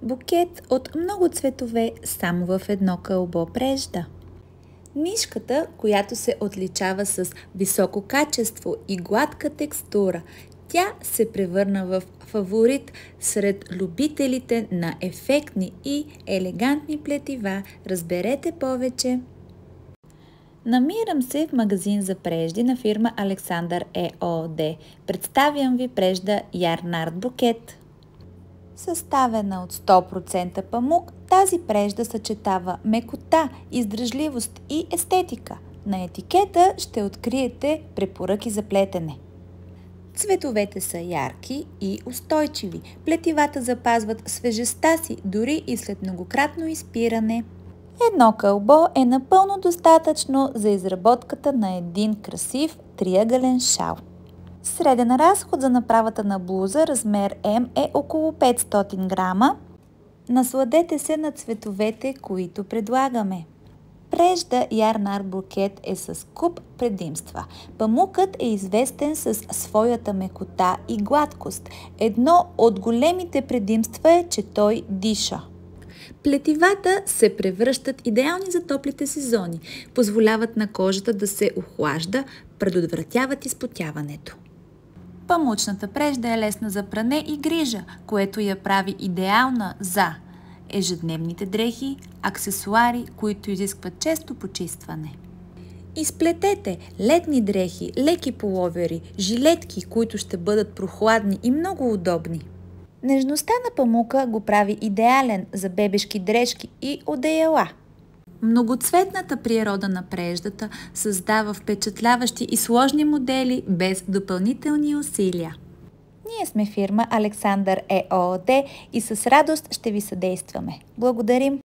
Букет от много цветове само в едно кълбо прежда. Нишката, която се отличава с високо качество и гладка текстура, тя се превърна в фаворит сред любителите на ефектни и елегантни плетива. Разберете повече. Намирам се в магазин за прежди на фирма Александър ЕООД. Представям ви прежда Ярнард Букет. Съставена от 100% памук, тази прежда съчетава мекота, издръжливост и естетика. На етикета ще откриете препоръки за плетене. Цветовете са ярки и устойчиви. Плетивата запазват свежестта си дори и след многократно изпиране. Едно кълбо е напълно достатъчно за изработката на един красив триъгълен шал. Среден разход за направата на блуза размер М е около 500 грама. Насладете се на цветовете, които предлагаме. Прежда Ярнард Букет е с куп предимства. Памукът е известен с своята мекота и гладкост. Едно от големите предимства е, че той диша. Плетивата се превръщат идеални за топлите сезони, позволяват на кожата да се охлажда, предотвратяват изпотяването. Памучната прежда е лесна за пране и грижа, което я прави идеална за ежедневните дрехи, аксесуари, които изискват често почистване. Изплетете летни дрехи, леки пуловери, жилетки, които ще бъдат прохладни и много удобни. Нежността на памука го прави идеален за бебешки дрежки и одеяла. Многоцветната природа на преждата създава впечатляващи и сложни модели без допълнителни усилия. Ние сме фирма Александър ЕООД и с радост ще ви съдействаме. Благодарим!